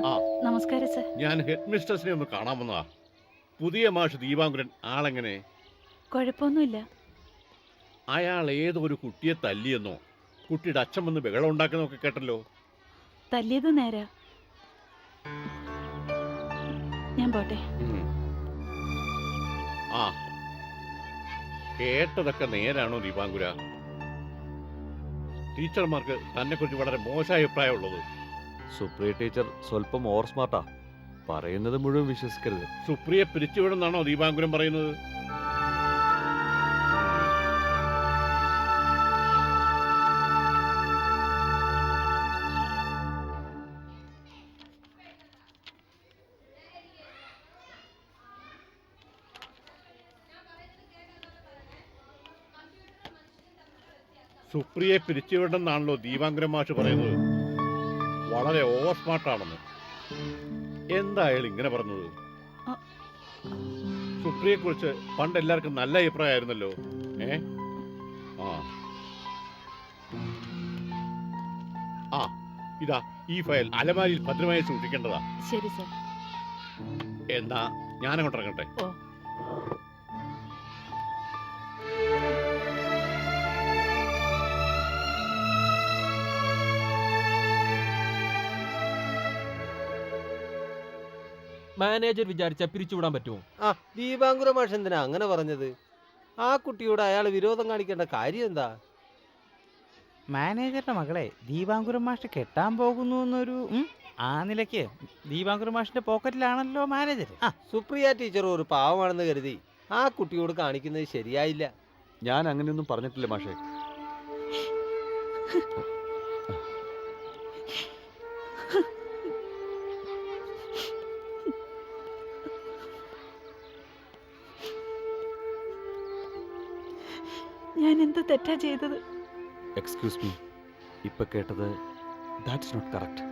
ആ നമസ്കാരം സർ. ഞാൻ ഹെഡ് മിസ്റ്റേഴ്സിനെ ഒന്ന് കാണാൻ വന്നതാ. പുതിയ മാഷ് ദീപാങ്കുരൻ ആളെങ്ങനെ? കുഴപ്പമൊന്നുമില്ല. അയാൾ ഏതോ ഒരു കുട്ടിയെ തല്ലിയെന്നോ കുട്ടിയുടെ അച്ഛൻ വന്ന് ബഹളം ഉണ്ടാക്കുന്നൊക്കെ കേട്ടല്ലോ. തല്ലിയത് നേരാ. ഞാൻ പോട്ടെ. ഉം. ആ കേട്ടതൊക്കെ നേരാണോ ദീപാങ്കുര? ടീച്ചർമാർക്ക് തന്നെ കുറിച്ച് വളരെ മോശമായ അഭിപ്രായമുള്ളത്. സുപ്രിയ ടീച്ചർ സ്വല്പം ഓവർ സ്മാർട്ടാ. പറയുന്നത് മുഴുവൻ വിശ്വസിക്കരുത്. സുപ്രിയെ പിരിച്ചുവിടുന്നാണോ ദീപാങ്കുരൻ പറയുന്നത്? സുപ്രിയെ പിരിച്ചുവിടുന്നാണല്ലോ ദീപാങ്കുരൻ മാഷ് പറയുന്നത്. വളരെ ഓവർ സ്മാർട്ടാണെന്ന്. എന്താ അയാൾ ഇങ്ങനെ പറഞ്ഞത്? അ- സുപ്രിയെ കുറിച്ച് പണ്ട് എല്ലാവർക്കും നല്ല അഭിപ്രായമായിരുന്നല്ലോ. ഏ ആ ആ ഇതാ ഈ ഫയൽ അലമാരിയിൽ ഭദ്രമായി സൂക്ഷിക്കേണ്ടതാ. ശരി സർ. എന്നാ ഞാനങ്ങോട്ട് ഇറങ്ങട്ടെ. ഓ. മാനേജർ വിചാരിച്ചാൽ പിരിച്ചുവിടാൻ പറ്റുമോ? ആ ദീപാങ്കുര മാഷ് എന്തിനാ അങ്ങനെ പറഞ്ഞത്? ആ കുട്ടിയോട് അയാൾ വിരോധം കാണിക്കേണ്ട കാര്യം എന്താ? മാനേജറുടെ മകളെ ദീപാങ്കുരം മാഷ് കെട്ടാൻ പോകുന്നു എന്നൊരു ആ നിലയ്ക്ക് ദീപാങ്കുരം മാഷിന്റെ പോക്കറ്റിലാണല്ലോ മാനേജർ. സുപ്രിയ ടീച്ചർ ഒരു പാവമാണെന്ന് കരുതി ആ കുട്ടിയോട് കാണിക്കുന്നത് ശരിയായില്ല. ഞാൻ അങ്ങനെയൊന്നും പറഞ്ഞിട്ടില്ല മാഷേ. ഞാൻ എന്ത് തെറ്റാ ചെയ്തത്? എക്സ്ക്യൂസ് മീ, ഇപ്പൊ കേട്ടത് ദാറ്റ്സ് നോട്ട് കറക്റ്റ്.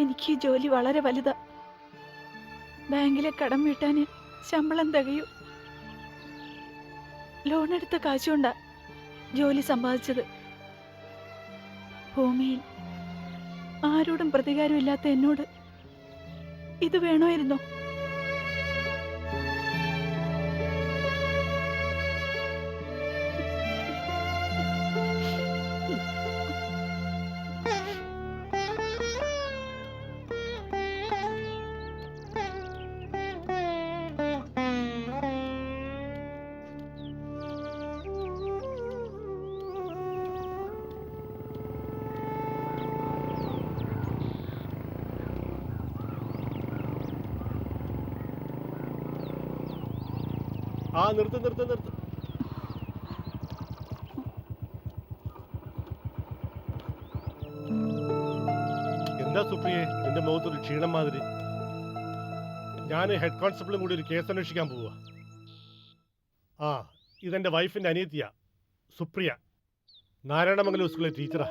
എനിക്ക് ഈ ജോലി വളരെ വലുതാ. ബാങ്കിലെ കടം വീട്ടാന് ശമ്പളം തികയൂ. ലോൺ എടുത്ത കാശുകൊണ്ടാ ജോലി സമ്പാദിച്ചത്. ഭൂമിയിൽ ആരോടും പ്രതികാരമില്ലാത്ത എന്നോട് ഇത് വേണമായിരുന്നോ? ആ നിർത്ത് നിർത്ത് നിർത്ത്. എന്താ സുപ്രിയെ നിന്റെ മുഖത്തൊരു ക്ഷീണം മാതിരി? ഞാൻ ഹെഡ് കോൺസ്റ്റബിളും കൂടി ഒരു കേസ് അന്വേഷിക്കാൻ പോവുക. ആ ഇതെന്റെ വൈഫിന്റെ അനിയത്തിയ സുപ്രിയ, നാരായണമംഗലം സ്കൂളിലെ ടീച്ചറാ.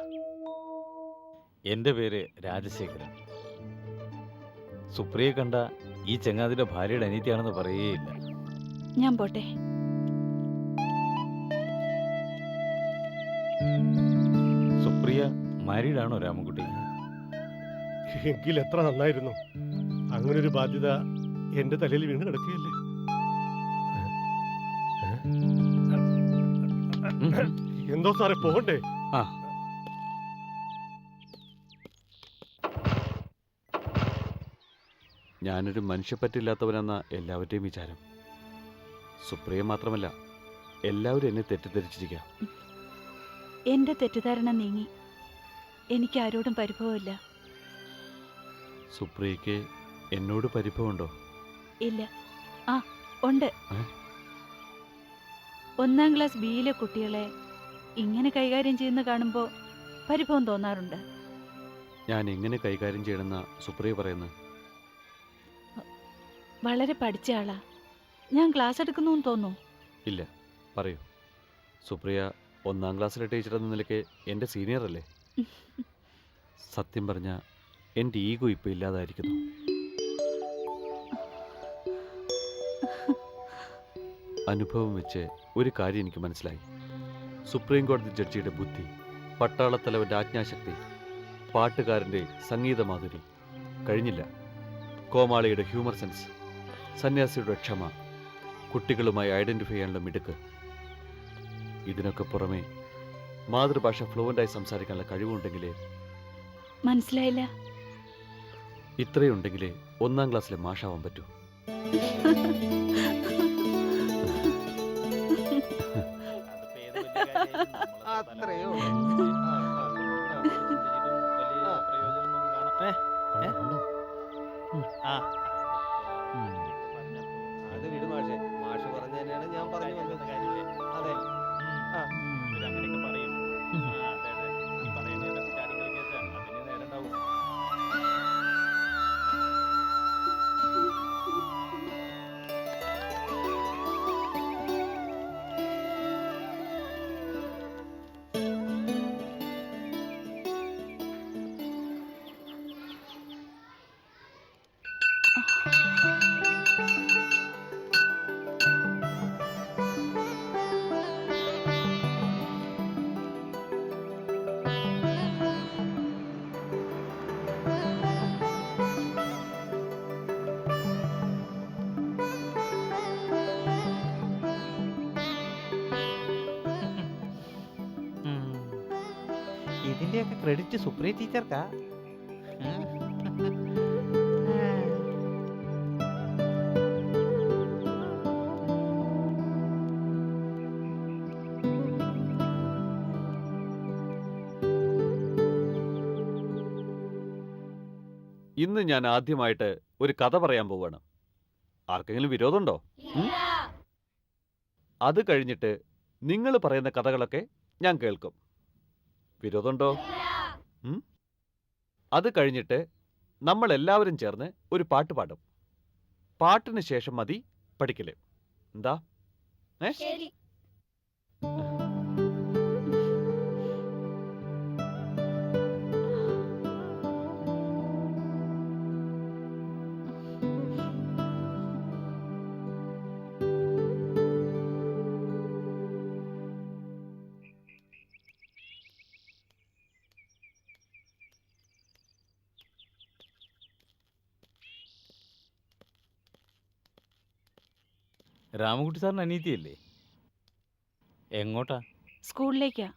എൻ്റെ പേര് രാജശേഖരൻ. സുപ്രിയെ കണ്ട ഈ ചങ്ങാതിന്റെ ഭാര്യയുടെ അനീതിയാണെന്ന് പറയുകയില്ല. ഞാൻ പോട്ടെ. സുപ്രിയ മാരീഡാണോ രാമൻകുട്ടി? എങ്കിൽ എത്ര നന്നായിരുന്നു. അങ്ങനൊരു ബാധ്യത എന്റെ തലയിൽ വീണ് കിടക്കുകയല്ലേ. എന്തോ സാറേ പോകണ്ടേ? ആ ഞാനൊരു മനുഷ്യപ്പറ്റില്ലാത്തവനെന്ന എല്ലാവരുടെയും വിചാരം. സുപ്രിയ മാത്രമല്ല, എല്ലാവരും എന്നെ തെറ്റിദ്ധരിച്ചിരിക്കാം. എന്റെ തെറ്റിദ്ധാരണ നീങ്ങി. എനിക്ക് ആരോടും പരിഭവമില്ല. സുപ്രിയയ്ക്ക് എന്നോട് പരിഭവമുണ്ടോ? ഇല്ല. ആ ഉണ്ട്. ഏ? 1ാം ക്ലാസ് ബിയിലെ കുട്ടികളെ ഇങ്ങനെ കൈകാര്യം ചെയ്യുന്ന കാണുമ്പോൾ പരിഭവം തോന്നാറുണ്ട്. ഞാൻ എങ്ങനെ കൈകാര്യം ചെയ്യണമെന്ന സുപ്രിയ പറയുന്നത്? വളരെ പഠിച്ച ആളാ. ഞാൻ ക്ലാസ് എടുക്കുന്നു തോന്നുന്നു. ഇല്ല, പറയൂ. സുപ്രിയ 1ാം ക്ലാസ്സിലെ ടീച്ചർ എന്ന നിലയ്ക്ക് എൻ്റെ സീനിയർ അല്ലേ? സത്യം പറഞ്ഞ എൻ്റെ ഈഗോ ഇപ്പോൾ ഇല്ലാതായിരിക്കുന്നു. അനുഭവം വെച്ച് ഒരു കാര്യം എനിക്ക് മനസ്സിലായി. സുപ്രീം കോടതി ജഡ്ജിയുടെ ബുദ്ധി, പട്ടാളത്തലവൻ്റെ ആജ്ഞാശക്തി, പാട്ടുകാരൻ്റെ സംഗീതമാധുരി കഴിഞ്ഞില്ല. കോമാളിയുടെ ഹ്യൂമർ സെൻസ്, സന്യാസിയുടെ ക്ഷമ, കുട്ടികളുമായി ഐഡന്റിഫൈ ചെയ്യാനുള്ള മിടുക്ക്, ഇതിനൊക്കെ പുറമെ മാതൃഭാഷ ഫ്ലുവൻ്റായി സംസാരിക്കാനുള്ള കഴിവുണ്ടെങ്കിലേ, മനസ്സിലായില്ല. ഇത്രയുണ്ടെങ്കിലേ 1-ാം ക്ലാസ്സിലെ മാഷാവാൻ പറ്റൂ. അത്രയേ ഉള്ളൂ. അത് വിട് മാഷെ, മാഷ് പറഞ്ഞു തന്നെയാണ് ഞാൻ പറഞ്ഞു വന്നത്. അതെ. ആ. ഇതിന്റെയൊക്കെ ക്രെഡിറ്റ് സുപ്രിയ ടീച്ചർക്കാ. ഇന്ന് ഞാൻ ആദ്യമായിട്ട് ഒരു കഥ പറയാൻ പോവാണ്. ആർക്കെങ്കിലും വിരോധമുണ്ടോ? അത് കഴിഞ്ഞിട്ട് നിങ്ങൾ പറയുന്ന കഥകളൊക്കെ ഞാൻ കേൾക്കും. വിരോധമുണ്ടോ? അത് കഴിഞ്ഞിട്ട് നമ്മൾ എല്ലാവരും ചേർന്ന് ഒരു പാട്ട് പാടും. പാട്ടിന് ശേഷം മതി പഠിക്കല്. എന്താ? രാമൻകുട്ടി സാറിന് അനിയത്തിയല്ലേ? എങ്ങോട്ടാ? സ്കൂളിലേക്കാ.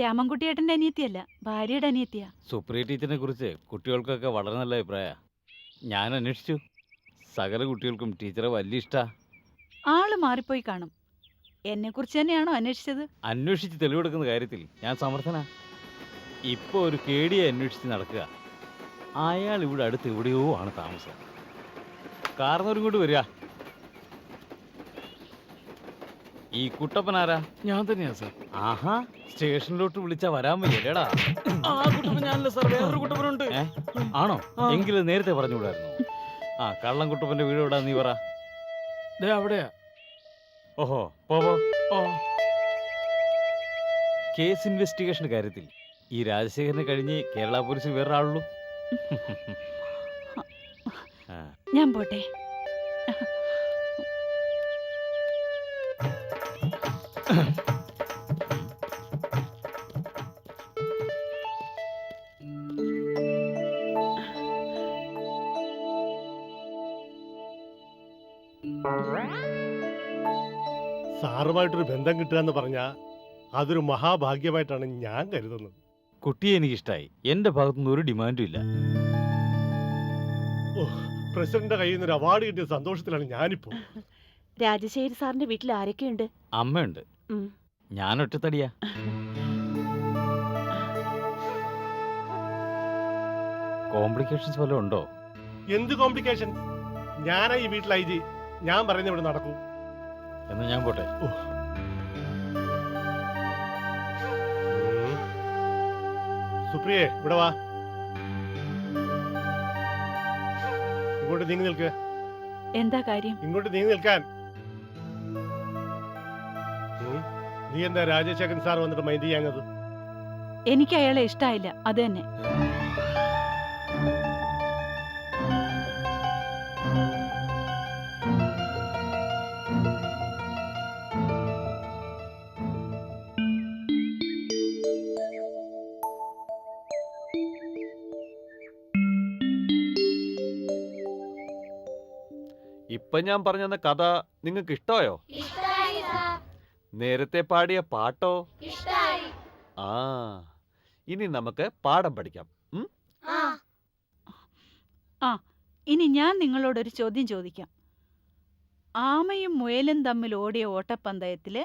രാമൻകുട്ടിയേട്ടൻ്റെ അനിയത്തിയല്ല, ഭാര്യയുടെ അനിയത്തിയാ. സുപ്രിയ ടീച്ചറിനെ കുറിച്ച് കുട്ടികൾക്കൊക്കെ വളരെ നല്ല അഭിപ്രായ. ഞാൻ അന്വേഷിച്ചു. സകല കുട്ടികൾക്കും ടീച്ചറെ വലിയ ഇഷ്ടാ. ആള് മാറിപ്പോയി കാണും. എന്നെക്കുറിച്ച് തന്നെയാണോ അന്വേഷിച്ചത്? അന്വേഷിച്ച് തെളിവെടുക്കുന്ന കാര്യത്തിൽ ഞാൻ സമർത്ഥനാ. ഇപ്പോൾ ഒരു കേടിയെ അന്വേഷിച്ച് നടക്കുക. അയാൾ ഇവിടെ അടുത്ത് എവിടെയോ ആണ് താമസം. കാരണവരും കൊണ്ട് വരിക. ഈ കുട്ടപ്പനാരാ? ഞാൻ തന്നെയാ സാർ. ആഹാ, സ്റ്റേഷനിലോട്ട് വിളിച്ചാ വരാൻ വയ്യല്ലേടാ. ആ കുട്ടപ്പൻ ഞാനല്ല സാർ, വേറൊരു കുട്ടപ്പനുണ്ട്. ആണോ? എങ്കിലും നേരത്തെ പറഞ്ഞുകൂടായിരുന്നു. ആ കള്ളം കുട്ടപ്പന്റെ വീട് എവിടാ നീ പറ. ദേ അവിടെയാ. ഓഹോ, പോവോ. ഓ, കേസ് ഇൻവെസ്റ്റിഗേഷന്റെ കാര്യത്തിൽ ഈ രാജശേഖരനെ കഴിഞ്ഞ് കേരള പോലീസിൽ വേറൊരാളുള്ളൂ. ഞാൻ പോട്ടെ. സാറുമായിട്ടൊരു ബന്ധം കിട്ടുക എന്ന് പറഞ്ഞാൽ അതൊരു മഹാഭാഗ്യമായിട്ടാണ് ഞാൻ കരുതുന്നത്. കുട്ടിയെ എനിക്കിഷ്ടായി. എന്റെ ഭാഗത്തുനിന്ന് ഒരു ഡിമാൻഡും ഇല്ല. പ്രസിഡന്റിന്റെ കയ്യിൽ നിന്ന് ഒരു അവാർഡ് കിട്ടിയ സന്തോഷത്തിലാണ് ഞാനിപ്പോ. രാജശേഖരി സാറിന്റെ വീട്ടിൽ ആരൊക്കെയുണ്ട്? അമ്മയുണ്ട്. ഞാൻ ഒറ്റത്തടിയാ. കോംപ്ലിക്കേഷൻസ് വല്ലതും ഉണ്ടോ? എന്ത് കോംപ്ലിക്കേഷൻ? ഞാനാ ഈ വീട്ടിൽ ഐ ജി. ഞാൻ പറയുന്ന ഇവിടെ നടക്കൂ. എന്നാ ഞാൻ പോട്ടെ. സുപ്രിയേ, ഇവിടെ വാ. ഇങ്ങോട്ട് നീങ്ങി നിൽക്ക്. എന്താ കാര്യം? ഇങ്ങോട്ട് നീങ്ങി നിൽക്കാൻ. നീ എന്താ രാജശേഖരൻ സാർ വന്നിട്ട് മൈൻഡ് ചെയ്യാഞ്ഞത്? എനിക്ക് അയാളെ ഇഷ്ടായില്ല, അത് തന്നെ. ഇപ്പൊ ഞാൻ പറഞ്ഞെന്ന കഥ നിങ്ങൾക്ക് ഇഷ്ടമായോ? ഇഷ്ടായി സാർ. നേരത്തെ പാടിയ പാട്ടോ? ഇഷ്ടായി. ആ, ഇനി നമുക്ക് പാഠം പഠിക്കാം. ഉം? ആ. ഇനി ഞാൻ നിങ്ങളോടൊരു ചോദ്യം ചോദിക്കാം. ആമയും മുയലും തമ്മിൽ ഓടിയ ഓട്ടപ്പന്തയത്തില്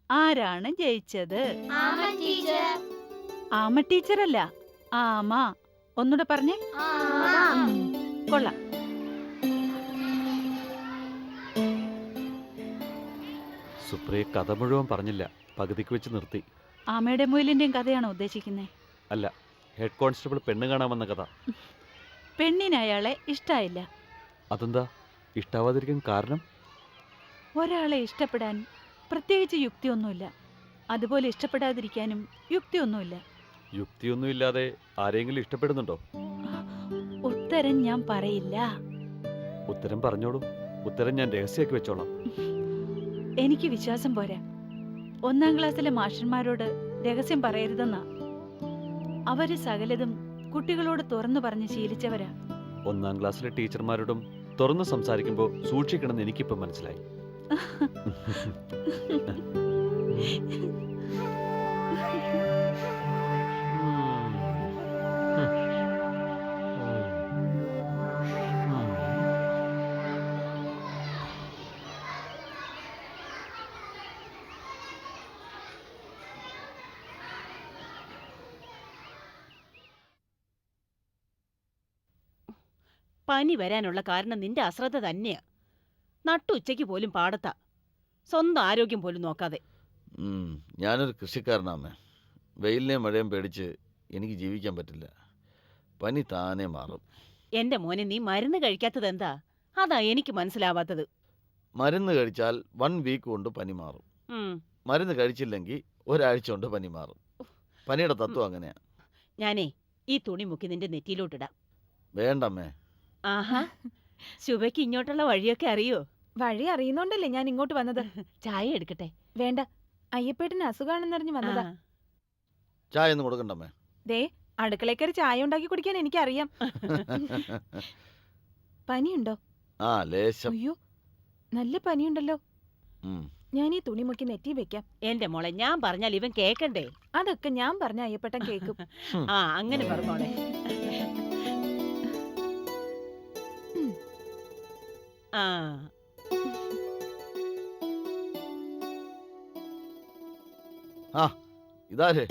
ആരാണ് ജയിച്ചത്? ആമൻ ടീച്ചർ. ആമ ടീച്ചറല്ല, ആമ. ഒന്നുകൂടെ പറഞ്ഞേ. ആമ. കൊള്ളാം. സുപ്രിയ കഥ മുഴുവൻ പറഞ്ഞില്ല, പകുതിക്ക് വെച്ച് നിർത്തി. ആമയുടെ മുയലിന്റെയും കഥയാണോ ഉദ്ദേശിക്കുന്നത്? അല്ല, ഹെഡ് കോൺസ്റ്റബിൾ പെണ്ണ് കാണാൻ വന്ന കഥ. പെണ്ണിന് അയാളെ ഇഷ്ടായില്ല. അതെന്താ ഇഷ്ടാവാതിരിക്കാൻ കാരണം? ഒരാളെ ഇഷ്ടപ്പെടാൻ പ്രത്യേകിച്ച് യുക്തിയൊന്നുമില്ല. അതുപോലെ ഇഷ്ടപ്പെടാതിരിക്കാനും യുക്തിയൊന്നുമില്ല. യുക്തിയൊന്നുമില്ലാതെ ആരെങ്കിലും ഇഷ്ടപ്പെടുന്നുണ്ടോ? ഉത്തരം ഞാൻ പറയില്ല. ഉത്തരം പറഞ്ഞോളൂ. ഉത്തരം ഞാൻ രഹസ്യമാക്കി വെച്ചോളാം. എനിക്ക് വിശ്വാസം പോരാ. 1-ാം ക്ലാസ്സിലെ മാഷന്മാരോട് രഹസ്യം പറയരുതെന്നാ. അവര് സകലതും കുട്ടികളോട് തുറന്നു പറഞ്ഞ് ശീലിച്ചവരാ. 1-ാം ക്ലാസ്സിലെ ടീച്ചർമാരോടും തുറന്നു സംസാരിക്കുമ്പോൾ സൂക്ഷിക്കണമെന്ന് എനിക്കിപ്പം മനസ്സിലായി. പനി വരാനുള്ള കാരണം നിന്റെ അശ്രദ്ധ തന്നെയാ. നട്ടുച്ചയ്ക്ക് പോലും പാടത്താ, സ്വന്തം ആരോഗ്യം പോലും നോക്കാതെ. ഞാനൊരു കൃഷിക്കാരനാമേ. വെയിലിനെയും മഴയും പേടിച്ച് എനിക്ക് ജീവിക്കാൻ പറ്റില്ല. പനി താനേ മാറും. എന്റെ മോനെ, നീ മരുന്ന് കഴിക്കാത്തത് എന്താ? അതാ എനിക്ക് മനസ്സിലാവാത്തത്. മരുന്ന് കഴിച്ചാൽ 1 വീക്ക് കൊണ്ട് പനി മാറും. മരുന്ന് കഴിച്ചില്ലെങ്കിൽ ഒരാഴ്ച കൊണ്ട് പനി മാറും. പനിയുടെ തത്വം അങ്ങനെയാ. ഞാനേ ഈ തുണി മുക്കി നിന്റെ നെറ്റിയിലോട്ടിടാം. വേണ്ടമ്മേ. ആഹാ, ശുഭയ്ക്ക് ഇങ്ങോട്ടുള്ള വഴിയൊക്കെ അറിയോ? വഴി അറിയുന്നോണ്ടല്ലേ ഞാൻ ഇങ്ങോട്ട് വന്നത്. ചായ എടുക്കട്ടെ? വേണ്ട, അയ്യപ്പേട്ടന് അസുഖാണെന്നറിഞ്ഞ് വന്നതാ. ചായ ഒന്നും കൊടുക്കണ്ടമ്മേ. ദേ, അടുക്കളേക്കറി ചായ ഉണ്ടാക്കി കുടിക്കാൻ എനിക്കറിയാം. പനിയുണ്ടോ? ആ, ലേശം. അയ്യോ, നല്ല പനിയുണ്ടല്ലോ. ഉം. ഞാൻ ഈ തുണി മുക്കി നെറ്റി വെക്കാം. എന്റെ മോളെ, ഞാൻ പറഞ്ഞാൽ ഇവൻ കേക്കണ്ടേ? അതൊക്കെ ഞാൻ പറഞ്ഞ അയ്യപ്പേട്ടൻ കേക്കും. ആ, അങ്ങനെ പറഞ്ഞോളെ. ആ, ആ, ഇതാരേ?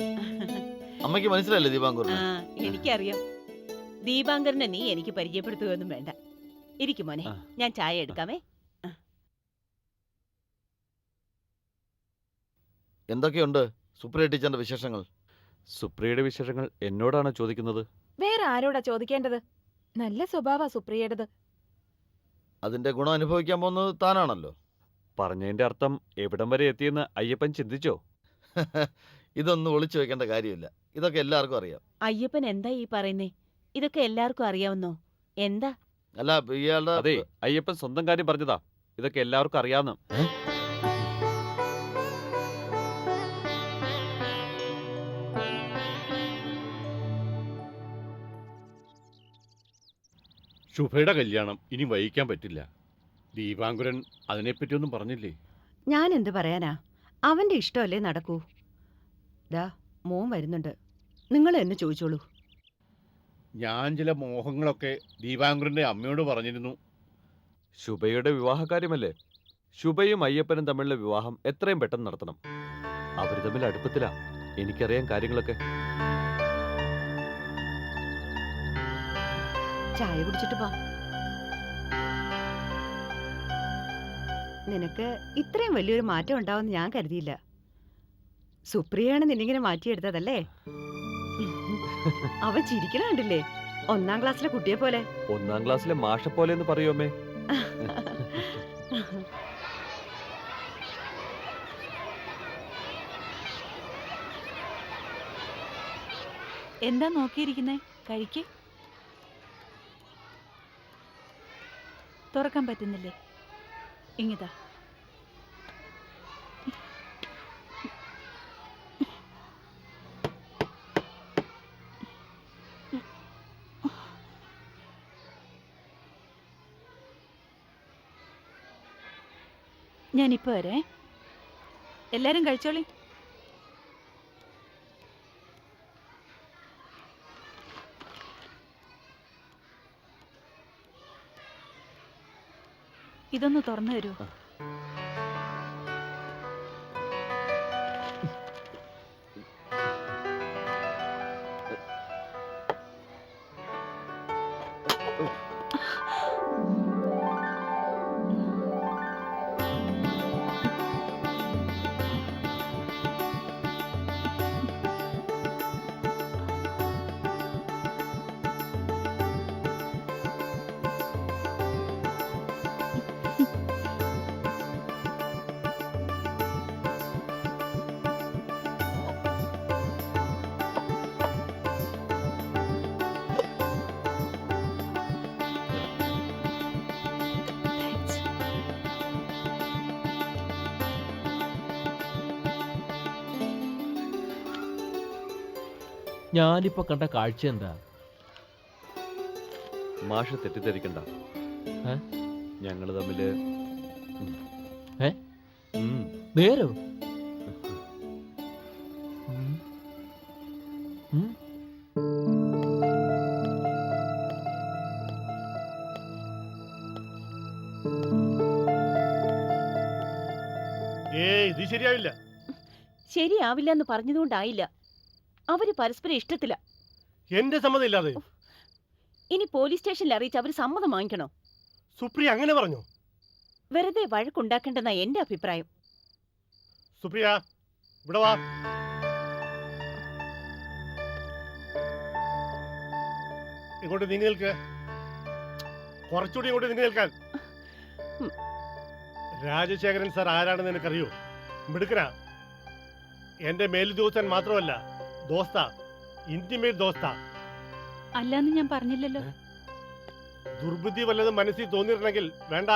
അമ്മയ്ക്ക് മനസ്സിലല്ലേ ദീപാങ്കുറിനെ? ആ, എനിക്കറിയാം. ദീപാങ്കരനെ നീ എനിക്ക് പരിചയപ്പെടുത്തുകയൊന്നും വേണ്ട. ഇരിക്കും മോനെ, ഞാൻ ചായ എടുക്കാമേ. എന്തൊക്കെയുണ്ട് സുപ്രിയ ടീച്ചറിന്റെ വിശേഷങ്ങൾ? സുപ്രിയയുടെ വിശേഷങ്ങൾ എന്നോടാണോ ചോദിക്കുന്നത്? വേറെ ആരോടാ ചോദിക്കേണ്ടത്? നല്ല സ്വഭാവ സുപ്രിയയുടേത്. അതിന്റെ ഗുണം അനുഭവിക്കാൻ പോകുന്നത് താനാണല്ലോ. പറഞ്ഞതിന്റെ അർത്ഥം എവിടം വരെ എത്തിയെന്ന് അയ്യപ്പൻ ചിന്തിച്ചോ? ഇതൊന്നും ഒളിച്ചു വെക്കേണ്ട കാര്യമില്ല. ഇതൊക്കെ എല്ലാവർക്കും അറിയാം. അയ്യപ്പൻ എന്താ ഈ പറയുന്നേ? ഇതൊക്കെ എല്ലാവർക്കും അറിയാവുന്നോ? എന്താ? അല്ല, ഇയാളുടെ... അതെ, അയ്യപ്പൻ സ്വന്തം കാര്യം പറഞ്ഞതാ. ഇതൊക്കെ എല്ലാവർക്കും അറിയാവുന്ന. ശുഭയുടെ കല്യാണം ഇനി വൈകിക്കാൻ പറ്റില്ല. ദീപാങ്കുരൻ അതിനെപ്പറ്റിയൊന്നും പറഞ്ഞില്ലേ? ഞാൻ എന്ത് പറയാനാ? അവന്റെ ഇഷ്ടമല്ലേ നടക്കൂ. ദാ, മോൻ വരുന്നുണ്ട്. നിങ്ങൾ എന്നെ ചോദിച്ചോളൂ. ഞാൻ ചില മോഹങ്ങളൊക്കെ ദീപാങ്കുരന്റെ അമ്മയോട് പറഞ്ഞിരുന്നു. ശുഭയുടെ വിവാഹകാര്യമല്ലേ? ശുഭയും അയ്യപ്പനും തമ്മിലുള്ള വിവാഹം എത്രയും പെട്ടെന്ന് നടത്തണം. അവര് തമ്മിൽ അടുപ്പത്തിലാ. എനിക്കറിയാം കാര്യങ്ങളൊക്കെ. ചായ കുടിച്ചിട്ട് പോ. നിനക്ക് ഇത്രയും വലിയൊരു മാറ്റം ഉണ്ടാവുമെന്ന് ഞാൻ കരുതിയില്ല. സുപ്രിയയാണ് നിന്നിങ്ങനെ മാറ്റിയെടുത്തതല്ലേ? അവൻ ചിരിക്കണ കണ്ടില്ലേ? 1-ാം ക്ലാസ്സിലെ കുട്ടിയെ പോലെ. 1-ാം ക്ലാസ്സിലെ മാഷ പോലെ എന്ന് പറയുമേ. എന്താ നോക്കിയിരിക്കുന്നേ? കഴിക്ക്. തുറക്കാൻ പറ്റുന്നില്ലേ? ഇങ്ങിതാ. ഞാനിപ്പോ വരേ. എല്ലാരും കഴിച്ചോളി. ഇതൊന്ന് തുറന്നു തരൂ. ഞാനിപ്പോ കണ്ട കാഴ്ച എന്താ? മാഷ് തെറ്റിദ്ധരിക്കണ്ട. ഏ? ഞങ്ങള് തമ്മില് ഏ? നേരോ? ഇത് ശരിയാവില്ല. ശരിയാവില്ല എന്ന് പറഞ്ഞതുകൊണ്ടായില്ല. അവര് പരസ്പരം ഇഷ്ടത്തില. എന്റെ സമ്മതം ഇല്ലാതെ ഇനി പോലീസ് സ്റ്റേഷനിൽ അറിയിച്ച് അവര് സമ്മതം വാങ്ങിക്കണോ? സുപ്രിയ അങ്ങനെ പറഞ്ഞു. വെറുതെ വഴക്കുണ്ടാക്കേണ്ടെന്നാ എന്റെ അഭിപ്രായം. സുപ്രിയ ഇവിടെ വാ. ഇങ്ങോട്ട് നീങ്ങി നിൽക്ക്. കുറച്ചുകൂടി ഇങ്ങോട്ട് നീങ്ങി നിൽക്കാൻ. രാജശേഖരൻ സാർ ആരാണെന്ന് എനിക്കറിയോ? മിടുക്കനാ. എന്റെ മേലുദ്യോഗസ്ഥൻ മാത്രമല്ല, ദോസ്ത, ഇന്റിമേറ്റ് ദോസ്ത. അല്ലാന്ന് ഞാൻ പറഞ്ഞില്ലല്ലോ. ദുർബുദ്ധി വല്ലതും മനസ്സിൽ തോന്നിയിരുന്നെങ്കിൽ വേണ്ട,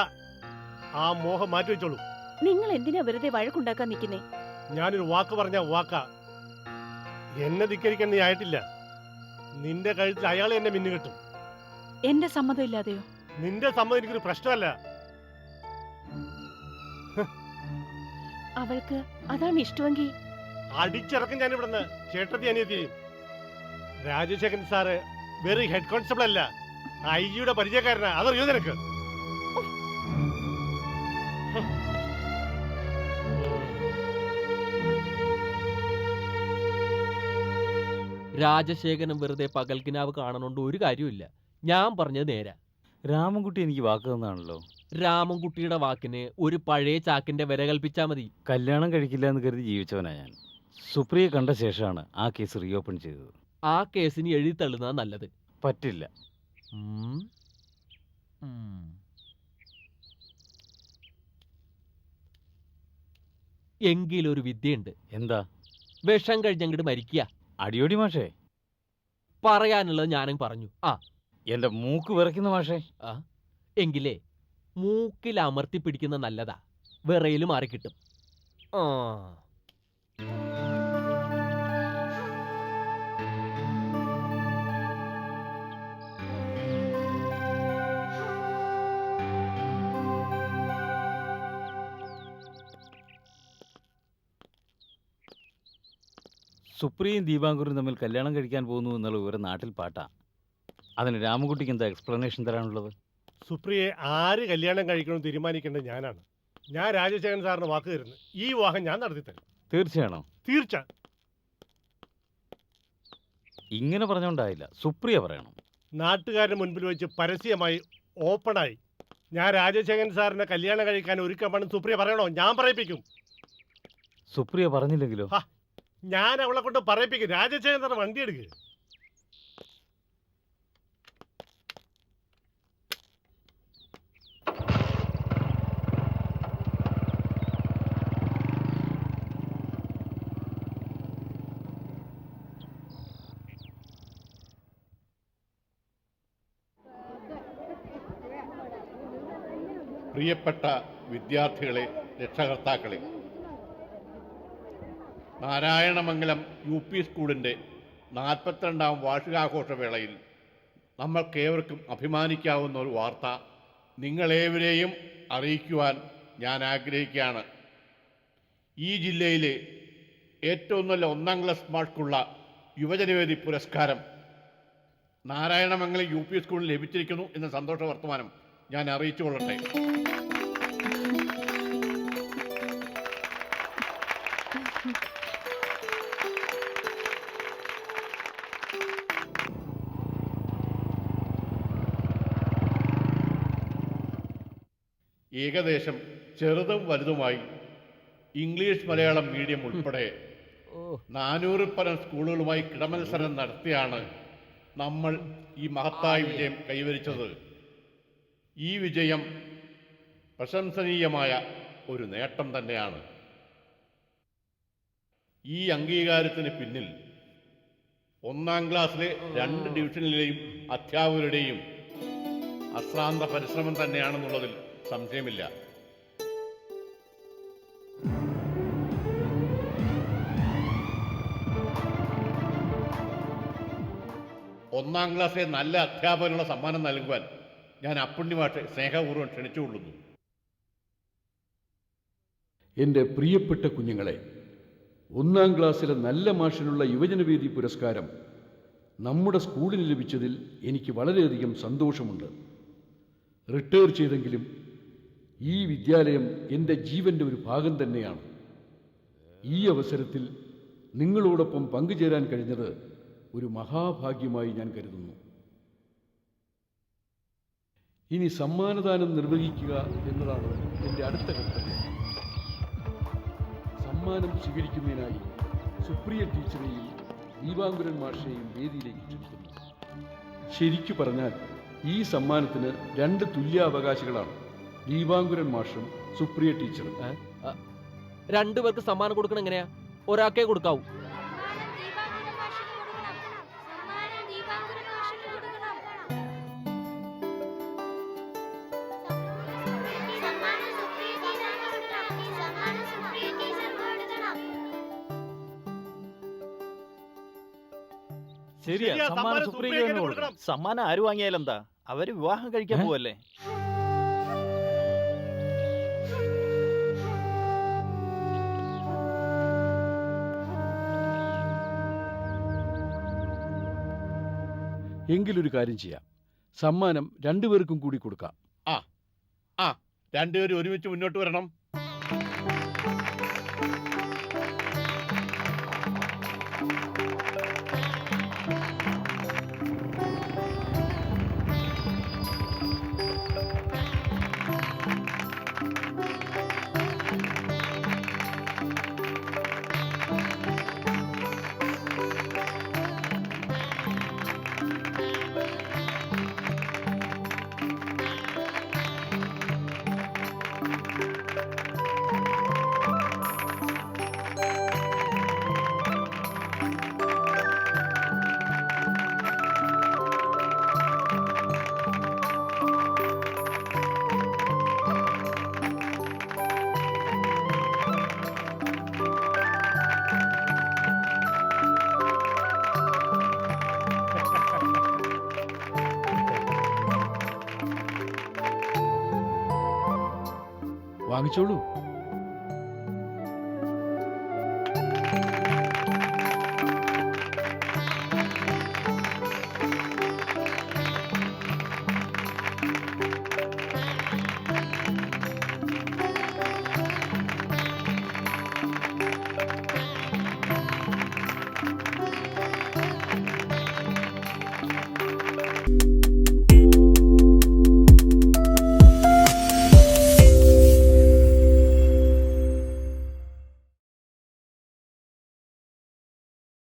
ആ മോഹം മാറ്റി വെച്ചോളൂ. നിങ്ങൾ എന്തിനാ വെറുതെ വഴക്കുണ്ടാക്കാൻ നിൽക്കുന്നേ? ഞാനൊരു വാക്ക് പറഞ്ഞ വാക്കാ. എന്നെ ധിക്കരിക്കാൻ നീ ആയിട്ടില്ല. നിന്റെ കഴുത്തിൽ അയാൾ എന്നെ മിന്നു കിട്ടും. എന്റെ സമ്മതം ഇല്ലാതെയോ? നിന്റെ സമ്മതം എനിക്കൊരു പ്രശ്നമല്ല. അവൾക്ക് അതാണ് ഇഷ്ടമെങ്കിൽ അടിച്ചിറക്കും ഞാൻ ഇവിടുന്ന്, ചേട്ടത്തി അനിയത്തിയും. രാജശേഖരൻ സാറ് വെറും ഹെഡ് കോൺസ്റ്റബിൾ അല്ല, ഐജിയുടെ പരിചയക്കാരനാ. അതറിയോ നിനക്ക്? രാജശേഖരൻ വെറുതെ പകൽക്കിനാവ് കാണണോണ്ട് ഒരു കാര്യമില്ല. ഞാൻ പറഞ്ഞത് നേരാ. രാമൻകുട്ടി എനിക്ക് വാക്ക് തന്നാണല്ലോ. രാമൻകുട്ടിയുടെ വാക്കിന് ഒരു പഴയ ചാക്കിന്റെ വില കൽപ്പിച്ചാ മതി. കല്യാണം കഴിക്കില്ല എന്ന് കരുതി ജീവിച്ചവനാ ഞാൻ. സുപ്രിയെ കണ്ട ശേഷമാണ് ആ കേസ് റീഓപ്പൺ ചെയ്തത്. ആ കേസിന് എഴുതി തള്ളുന്നതാ നല്ലത്. പറ്റില്ല. എങ്കിലൊരു വിദ്യയുണ്ട്. എന്താ? വിഷം കഴിഞ്ഞങ്ങോട്ട് മരിക്കുക. അടിയോടി മാഷേ. പറയാനുള്ളത് ഞാനും പറഞ്ഞു. എന്റെ മൂക്ക് വിറയ്ക്കുന്ന മാഷേ. എങ്കിലേ മൂക്കിൽ അമർത്തി പിടിക്കുന്ന നല്ലതാ, വിറയില് മാറിക്കിട്ടും. സുപ്രിയയും ദീപാങ്കുരും തമ്മിൽ കല്യാണം കഴിക്കാൻ പോകുന്നു എന്നുള്ള വിവരം നാട്ടിൽ പാട്ടാ. അതിന് രാമൻകുട്ടിക്ക് എന്താ എക്സ്പ്ലനേഷൻ തരാനുള്ളത്? സുപ്രിയെ ആര് കല്യാണം കഴിക്കണമെന്ന് തീരുമാനിക്കേണ്ടത് ഞാനാണ്. ഞാൻ രാജശേഖരൻ സാറിന് വാക്ക് തരുന്നു, ഈ വിവാഹം ഞാൻ നടത്തി തരും. തീർച്ചയാണോ? തീർച്ച. ഇങ്ങനെ പറഞ്ഞോണ്ടായില്ല, സുപ്രിയ പറയണം. നാട്ടുകാരുടെ മുൻപിൽ വെച്ച് പരസ്യമായി ഓപ്പണായി ഞാൻ രാജശേഖരൻ സാറിനെ കല്യാണം കഴിക്കാൻ ഒരുക്കമാണെന്ന് സുപ്രിയ പറയണോ? ഞാൻ പറയിപ്പിക്കും. സുപ്രിയ പറഞ്ഞില്ലെങ്കിലോ? ഞാൻ അവളെ കൊണ്ട് പറയിപ്പിക്കും. രാജശേഖരൻ സാർ വണ്ടി എടുക്കുക. പ്രിയപ്പെട്ട വിദ്യാർത്ഥികളെ, രക്ഷകർത്താക്കളെ, നാരായണമംഗലം UP സ്കൂളിൻ്റെ 42ാം വാർഷികാഘോഷ വേളയിൽ നമ്മൾക്കേവർക്കും അഭിമാനിക്കാവുന്ന ഒരു വാർത്ത നിങ്ങളേവരെയും അറിയിക്കുവാൻ ഞാൻ ആഗ്രഹിക്കുകയാണ്. ഈ ജില്ലയിലെ ഏറ്റവും നല്ല 1-ാം ക്ലാസ് മാർക്കുള്ള യുവജനവേദി പുരസ്കാരം നാരായണമംഗലം UP സ്കൂളിൽ ലഭിച്ചിരിക്കുന്നു എന്ന സന്തോഷ വർത്തമാനം ഞാൻ അറിയിച്ചു കൊള്ളട്ടെ. ഏകദേശം ചെറുതും വലുതുമായി ഇംഗ്ലീഷ് മലയാളം മീഡിയം ഉൾപ്പെടെ 400 പരം സ്കൂളുകളുമായി കിടമത്സരം നടത്തിയാണ് നമ്മൾ ഈ മഹത്തായ വിജയം കൈവരിച്ചത്. ഈ വിജയം പ്രശംസനീയമായ ഒരു നേട്ടം തന്നെയാണ്. ഈ അംഗീകാരത്തിന് പിന്നിൽ 1-ാം ക്ലാസ്സിലെ 2 ഡിവിഷനിലെയും അധ്യാപകരുടെയും അശ്രാന്ത പരിശ്രമം തന്നെയാണെന്നുള്ളതിൽ സംശയമില്ല. ഒന്നാം ക്ലാസ്സിലെ നല്ല അധ്യാപകനുള്ള സമ്മാനം നൽകുവാൻ ഞാൻ അപ്പുണ്ണിമാഷെ സ്നേഹപൂർവ്വം ക്ഷണിച്ചുകൊള്ളുന്നു. എൻ്റെ പ്രിയപ്പെട്ട കുഞ്ഞുങ്ങളെ, 1-ാം ക്ലാസ്സിലെ നല്ല മാഷിനുള്ള യുവജനവേദി പുരസ്കാരം നമ്മുടെ സ്കൂളിന് ലഭിച്ചതിൽ എനിക്ക് വളരെയധികം സന്തോഷമുണ്ട്. റിട്ടയർ ചെയ്തെങ്കിലും ഈ വിദ്യാലയം എൻ്റെ ജീവൻ്റെ ഒരു ഭാഗം തന്നെയാണ്. ഈ അവസരത്തിൽ നിങ്ങളോടൊപ്പം പങ്കുചേരാൻ കഴിഞ്ഞത് ഒരു മഹാഭാഗ്യമായി ഞാൻ കരുതുന്നു. ഇനി സമ്മാനദാനം നിർവഹിക്കുക എന്നതാണ് എൻ്റെ അടുത്ത കർത്തവ്യം. സമ്മാനം സ്വീകരിക്കുന്നതിനായി സുപ്രിയ ടീച്ചറെയും ദീപാങ്കുരൻ മാഷയെയും വേദിയിലേക്ക് ക്ഷണിക്കുന്നു. ശരിക്കു പറഞ്ഞാൽ ഈ സമ്മാനത്തിന് 2 തുല്യാവകാശികളാണ്, ദീപാങ്കുരൻ മാഷും സുപ്രിയ ടീച്ചറും. 2 പേർക്ക് സമ്മാനം കൊടുക്കണം എങ്ങനെയാ? ഒരാൾക്കേ കൊടുക്കാവൂ. ശരിയാ, സമ്മാനം സുപ്രിയക്ക് തന്നെ കൊടുക്കണം. സമ്മാനം ആര് വാങ്ങിയാലും എന്താ, അവര് വിവാഹം കഴിക്കാൻ പോവല്ലേ. എങ്കിലൊരു കാര്യം ചെയ്യാം, സമ്മാനം 2 പേർക്കും കൂടി കൊടുക്കാം. 2 പേരും ഒരുമിച്ച് മുന്നോട്ട് വരണം. വാങ്ങിച്ചോളൂ. you